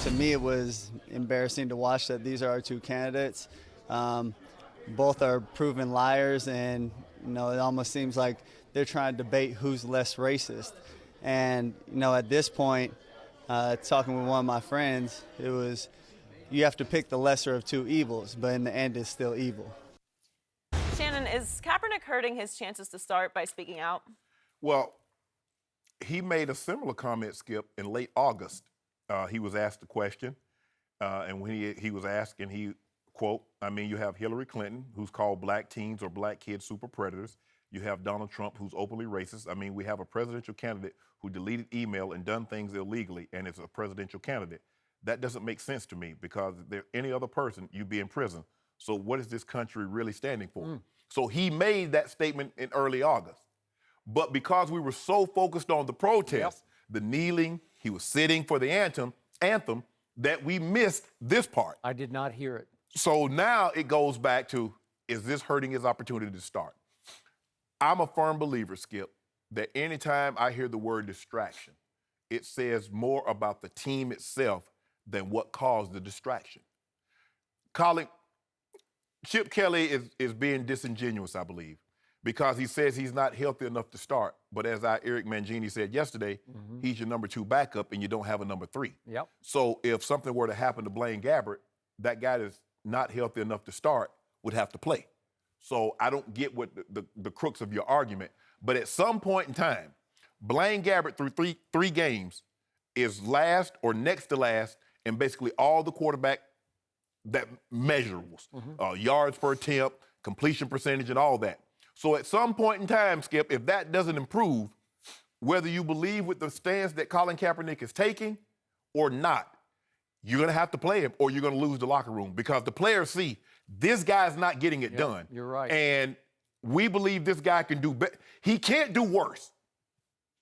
To me, it was embarrassing to watch that these are our two candidates. Both are proven liars, and it almost seems like they're trying to debate who's less racist. And at this point, talking with one of my friends, it was you have to pick the lesser of two evils, but in the end, it's still evil. Shannon, is Kaepernick hurting his chances to start by speaking out? Well, he made a similar comment, Skip, in late August. He was asked the question, and when he was asked, and he, quote, you have Hillary Clinton, who's called black teens or black kids super predators. You have Donald Trump, who's openly racist. We have a presidential candidate who deleted email and done things illegally, and is a presidential candidate. That doesn't make sense to me, because if there any other person, you'd be in prison. So what is this country really standing for? So he made that statement in early August. But because we were so focused on the protest, the kneeling, he was sitting for the anthem, that we missed this part. I did not hear it. So now it goes back to, is this hurting his opportunity to start? I'm a firm believer, Skip, that anytime I hear the word distraction, it says more about the team itself than what caused the distraction. Chip Kelly is being disingenuous, I believe, because he says he's not healthy enough to start. But as Eric Mangini said yesterday, he's your number 2 backup and you don't have a number 3. Yep. So if something were to happen to Blaine Gabbert, that guy that's not healthy enough to start would have to play. So I don't get what the crux of your argument. But at some point in time, Blaine Gabbert through three games is last or next to last in basically all the quarterback measurables, yards per attempt, completion percentage, and all that. So at some point in time, Skip, if that doesn't improve, whether you believe with the stance that Colin Kaepernick is taking or not, you're going to have to play him or you're going to lose the locker room, because the players see this guy's not getting it done. You're right. And we believe this guy can do better. He can't do worse.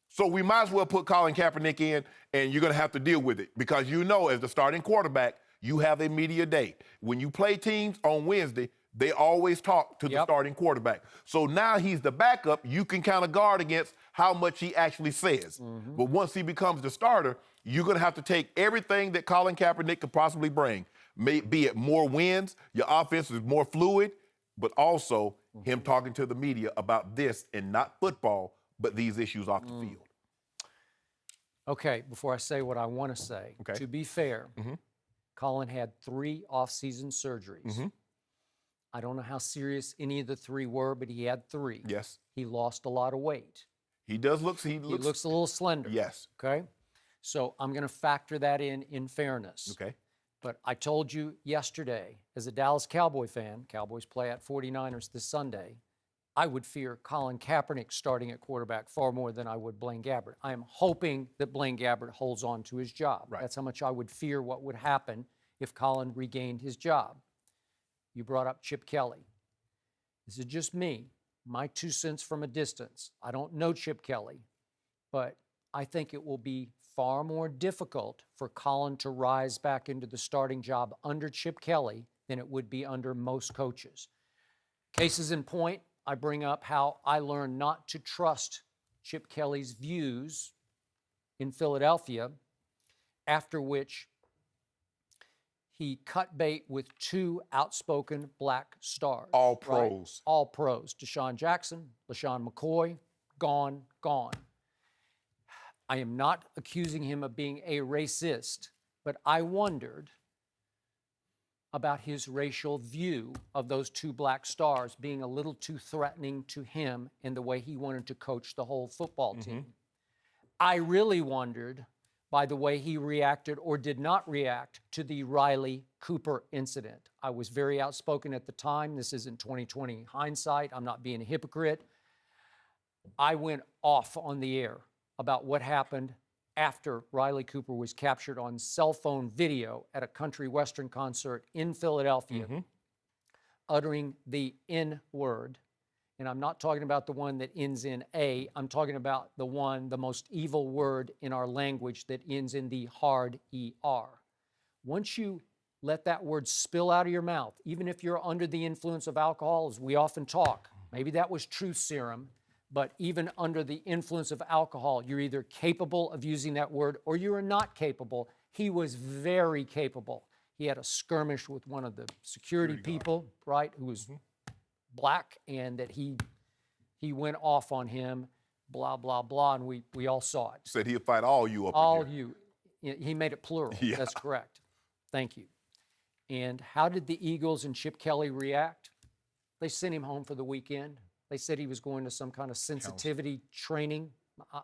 So we might as well put Colin Kaepernick in, and you're going to have to deal with it, because as the starting quarterback, you have a media day. When you play teams on Wednesday, they always talk to the starting quarterback. So now he's the backup. You can kind of guard against how much he actually says. But once he becomes the starter, you're going to have to take everything that Colin Kaepernick could possibly bring, be it more wins, your offense is more fluid, but also him talking to the media about this and not football, but these issues off the field. Okay, before I say what I want to say, to be fair, Colin had 3 off-season surgeries. I don't know how serious any of the 3 were, but he had 3. Yes. He lost a lot of weight. He does look. He looks a little slender. Yes. Okay. So I'm going to factor that in fairness. Okay. But I told you yesterday, as a Dallas Cowboy fan, Cowboys play at 49ers this Sunday, I would fear Colin Kaepernick starting at quarterback far more than I would Blaine Gabbert. I am hoping that Blaine Gabbert holds on to his job. Right. That's how much I would fear what would happen if Colin regained his job. You brought up Chip Kelly. This is just me, my 2 cents from a distance. I don't know Chip Kelly, but I think it will be far more difficult for Colin to rise back into the starting job under Chip Kelly than it would be under most coaches. Cases in point, I bring up how I learned not to trust Chip Kelly's views in Philadelphia, after which he cut bait with 2 outspoken black stars. All pros. Right? All pros. Deshaun Jackson, LaShawn McCoy, gone. I am not accusing him of being a racist, but I wondered about his racial view of those 2 black stars being a little too threatening to him in the way he wanted to coach the whole football team. I really wondered by the way he reacted or did not react to the Riley Cooper incident. I was very outspoken at the time. This isn't 2020 hindsight. I'm not being a hypocrite. I went off on the air about what happened after Riley Cooper was captured on cell phone video at a country western concert in Philadelphia, uttering the N-word. And I'm not talking about the one that ends in A. I'm talking about the most evil word in our language that ends in the hard ER. Once you let that word spill out of your mouth, even if you're under the influence of alcohol, as we often talk, maybe that was truth serum, but even under the influence of alcohol, you're either capable of using that word or you are not capable. He was very capable. He had a skirmish with one of the security people, right, who was black, and that he went off on him, blah, blah, blah, and we all saw it. Said he'll fight all you up All in here. you. He made it plural. Yeah. That's correct. Thank you. And how did the Eagles and Chip Kelly react? They sent him home for the weekend. They said he was going to some kind of sensitivity training.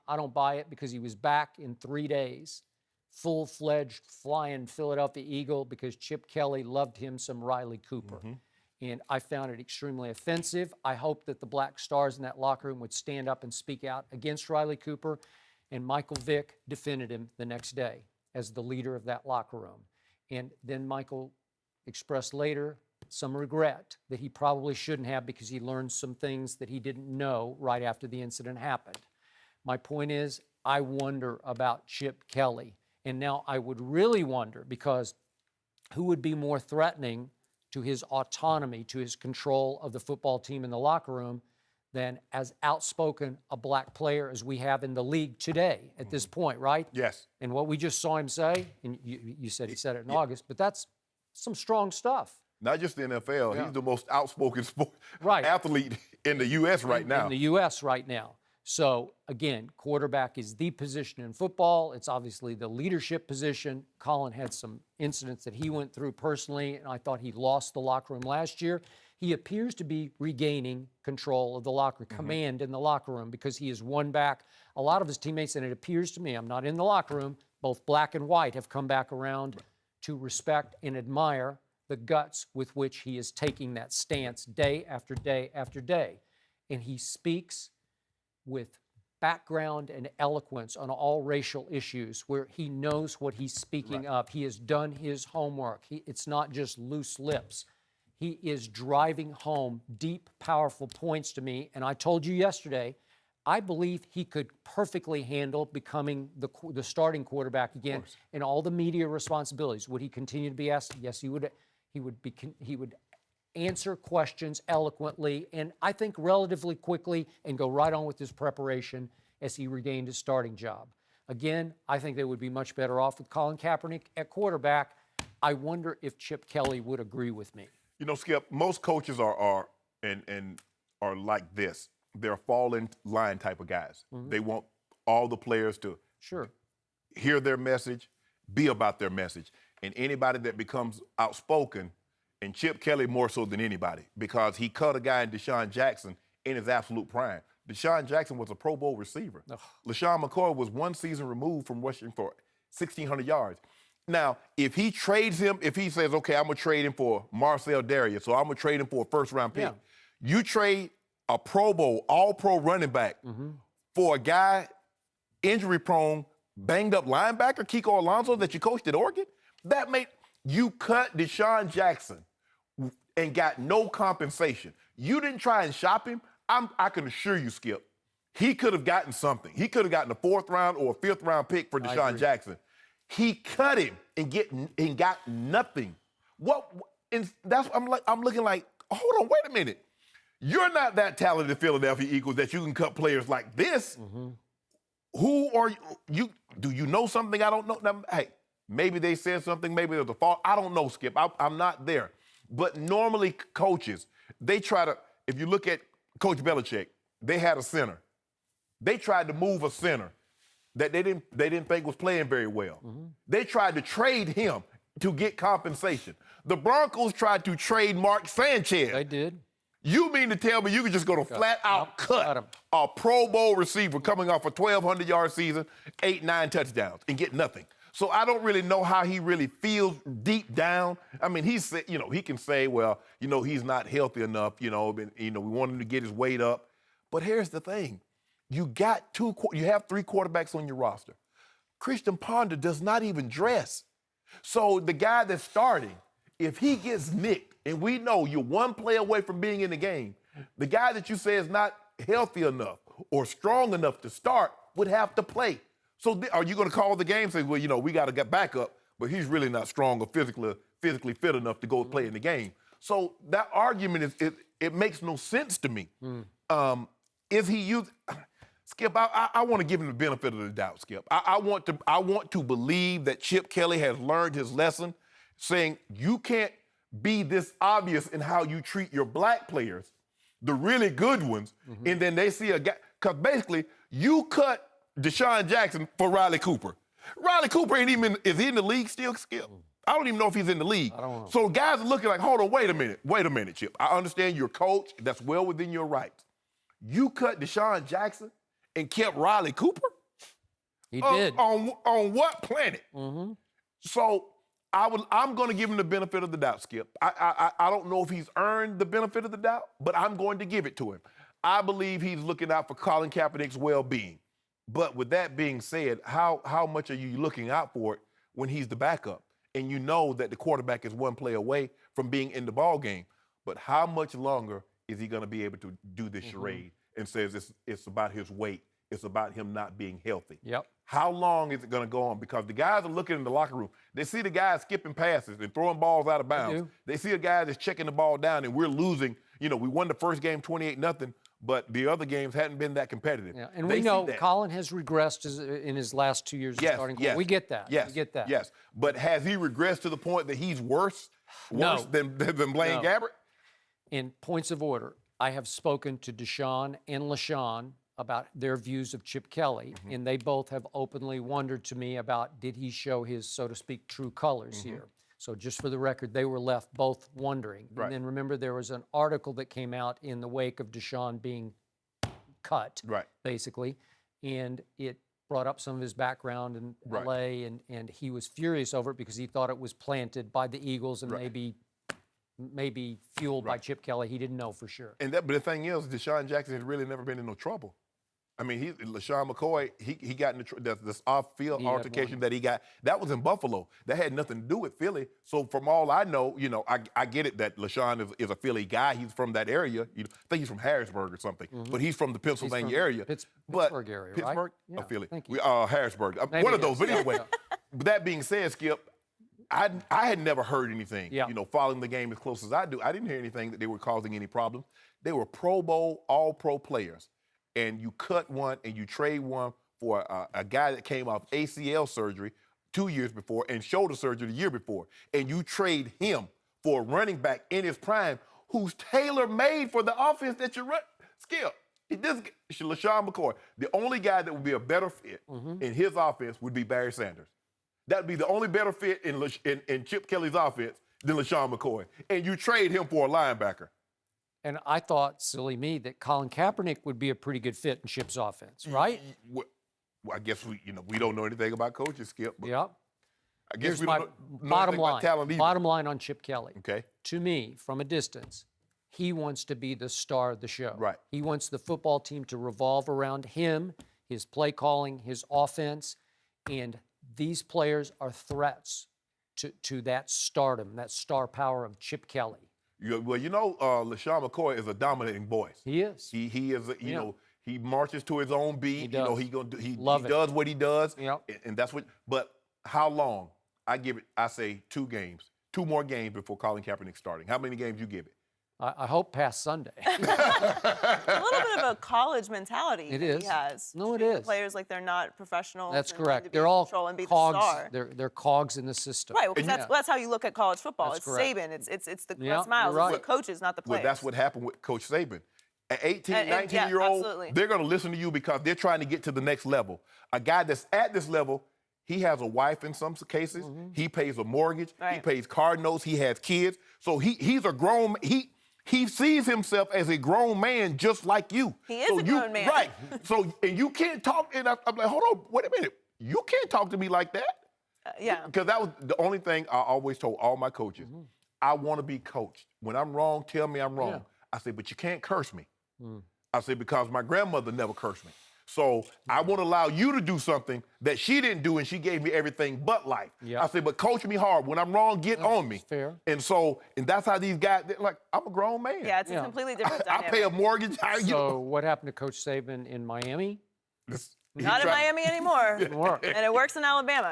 I don't buy it, because he was back in 3 days, full-fledged flying Philadelphia Eagle, because Chip Kelly loved him some Riley Cooper. And I found it extremely offensive. I hope that the Black Stars in that locker room would stand up and speak out against Riley Cooper. And Michael Vick defended him the next day as the leader of that locker room. And then Michael expressed later some regret that he probably shouldn't have, because he learned some things that he didn't know right after the incident happened. My point is, I wonder about Chip Kelly. And now I would really wonder, because who would be more threatening to his autonomy, to his control of the football team in the locker room, than as outspoken a black player as we have in the league today at this point, right? Yes. And what we just saw him say, and you said he said it in August, but that's some strong stuff. Not just the NFL. Yeah. He's the most outspoken Right. athlete in the U.S. right now. In the U.S. right now. So, again, quarterback is the position in football. It's obviously the leadership position. Colin had some incidents that he went through personally, and I thought he lost the locker room last year. He appears to be regaining control of the locker command in the locker room, because he has won back a lot of his teammates, and it appears to me, I'm not in the locker room, both black and white have come back around to respect and admire the guts with which he is taking that stance day after day after day. And he speaks with background and eloquence on all racial issues, where he knows what he's speaking of. He has done his homework. It's not just loose lips. He is driving home deep, powerful points to me. And I told you yesterday, I believe he could perfectly handle becoming the starting quarterback again, and all the media responsibilities. Would he continue to be asked? Yes, he would. He would answer questions eloquently, and I think relatively quickly, and go right on with his preparation as he regained his starting job. Again, I think they would be much better off with Colin Kaepernick at quarterback. I wonder if Chip Kelly would agree with me. You know, Skip, most coaches are like this. They're fall in line type of guys. They want all the players to hear their message, be about their message. And anybody that becomes outspoken, and Chip Kelly more so than anybody, because he cut a guy in Deshaun Jackson in his absolute prime. Deshaun Jackson was a Pro Bowl receiver. LaShawn McCoy was one season removed from rushing for 1,600 yards. Now, if he trades him, if he says, okay, I'm going to trade him for Marcel Darius, so I'm going to trade him for a first-round pick. You trade a Pro Bowl, all-pro running back for a guy, injury-prone, banged-up linebacker, Kiko Alonso, that you coached at Oregon? That made you cut Deshaun Jackson and got no compensation. You didn't try and shop him. I can assure you, Skip, he could have gotten something. He could have gotten a 4th round or a 5th round pick for Deshaun Jackson. He cut him and got nothing. And I'm looking like, hold on, wait a minute. You're not that talented, Philadelphia Eagles, that you can cut players like this. Who are you? Do you know something I don't know? Now, hey, maybe they said something. Maybe there's a fault. I don't know, Skip. I'm not there. But normally coaches, they try to, if you look at Coach Belichick, they had a center. They tried to move a center that they didn't think was playing very well. They tried to trade him to get compensation. The Broncos tried to trade Mark Sanchez. They did. You mean to tell me you could just go to flat-out cut a Pro Bowl receiver coming off a 1,200-yard season, 8, 9 touchdowns, and get nothing? So I don't really know how he really feels deep down. I mean, he can say, well, he's not healthy enough, we want him to get his weight up. But here's the thing. You have 3 quarterbacks on your roster. Christian Ponder does not even dress. So the guy that's starting, if he gets nicked, and we know you're one play away from being in the game, the guy that you say is not healthy enough or strong enough to start would have to play. So are you going to call the game and say, well, we got to get back up, but he's really not strong or physically fit enough to go play in the game? So that argument it makes no sense to me. Is he used? Skip, I want to give him the benefit of the doubt, Skip. I want to believe that Chip Kelly has learned his lesson, saying you can't be this obvious in how you treat your black players, the really good ones, and then they see a guy. Because basically, you cut Deshaun Jackson for Riley Cooper. Riley Cooper ain't even, is he in the league still, Skip? I don't even know if he's in the league. I don't know. So guys are looking like, hold on, wait a minute, Chip. I understand you're a coach. That's well within your rights. You cut Deshaun Jackson and kept Riley Cooper? He did. On what planet? So I'm going to give him the benefit of the doubt, Skip. I don't know if he's earned the benefit of the doubt, but I'm going to give it to him. I believe he's looking out for Colin Kaepernick's well-being. But with that being said, how much are you looking out for it when he's the backup? And you know that the quarterback is one play away from being in the ball game. But how much longer is he going to be able to do this charade and says it's about his weight, it's about him not being healthy? Yep. How long is it going to go on? Because the guys are looking in the locker room. They see the guys skipping passes and throwing balls out of bounds. They see a guy that's checking the ball down, and we're losing. You know, we won the first game 28-0, but the other games hadn't been that competitive. Yeah, and we know Colin has regressed in his last 2 years of starting. Yes, we get that. Yes, we get that. Yes, but has he regressed to the point that he's worse than Blaine Gabbert? In points of order, I have spoken to Deshaun and LaShawn about their views of Chip Kelly, and they both have openly wondered to me about, did he show his, so to speak, true colors here? So just for the record, they were left both wondering. Right. And then remember, there was an article that came out in the wake of Deshaun being cut, basically, and it brought up some of his background in LA, and he was furious over it because he thought it was planted by the Eagles and maybe fueled by Chip Kelly. He didn't know for sure. But the thing is, Deshaun Jackson has really never been in no trouble. I mean, LaShawn McCoy, he got in this off-field altercation that he got. That was in Buffalo. That had nothing to do with Philly. So from all I know, you know, I get it that LaShawn is a Philly guy. He's from that area. You know, I think he's from Harrisburg or something. But he's from the Pennsylvania area. Pittsburgh area, right? Pittsburgh Yeah, or Philly? thank you. Harrisburg. Maybe One of those. yes. But anyway, but that being said, Skip, I had never heard anything, you know, following the game as close as I do. I didn't hear anything that they were causing any problems. They were Pro Bowl, all-pro players. And you cut one and you trade one for a guy that came off ACL surgery 2 years before and shoulder surgery the year before. And you trade him for a running back in his prime who's tailor-made for the offense that you run. Skip, LaShawn McCoy, the only guy that would be a better fit in his offense would be Barry Sanders. That would be the only better fit in Chip Kelly's offense than LaShawn McCoy. And you trade him for a linebacker. And I thought, silly me, that Colin Kaepernick would be a pretty good fit in Chip's offense, right? Well, I guess we don't know anything about coaches, Skip. But Yep. I guess Here's we my don't know bottom anything about line. talent either. Bottom line on Chip Kelly. Okay. To me, from a distance, he wants to be the star of the show. Right. He wants the football team to revolve around him, his play calling, his offense, and these players are threats to that stardom, that star power of Chip Kelly. Well, you know, LaShawn McCoy is a dominating voice. He is. He is, you know, he marches to his own beat. He You know, does. he Love does what he does. Yep. And that's what, but how long? I say 2 games. 2 more games before Colin Kaepernick starting. How many games you give it? I hope past Sunday. A little bit of a college mentality It that is. he has. No, it Treating is. Players like they're not professionals. That's and wanting correct. to be They're in all control and be the cogs. star. They're cogs in the system. Right, because that's how you look at college football. That's It's correct. Saban. It's the Yeah, Miles. you're right. It's the coaches, not the Well, players. that's what happened with Coach Saban. An 18, And- 19-year-old, absolutely. they're going to listen to you because they're trying to get to the next level. A guy that's at this level, he has a wife in some cases. He pays a mortgage. He Right. pays car notes. He has kids. So he's a grown, he sees himself as a grown man just like you. He is a grown man. Right. So, and you can't talk, and I'm like, hold on, wait a minute. You can't talk to me like that. Yeah. Because that was the only thing I always told all my coaches. I want to be coached. When I'm wrong, tell me I'm wrong. Yeah. I say, but you can't curse me. I say, because my grandmother never cursed me. So I want to allow you to do something that she didn't do, and she gave me everything but life. Yeah. I say, but coach me hard. When I'm wrong, get on me. fair. And that's how these guys, they're like, I'm a grown man. Yeah, it's a completely different I dynamic. pay a mortgage. So what happened to Coach Saban in Miami? Not in Miami anymore. Didn't work. And it works in Alabama.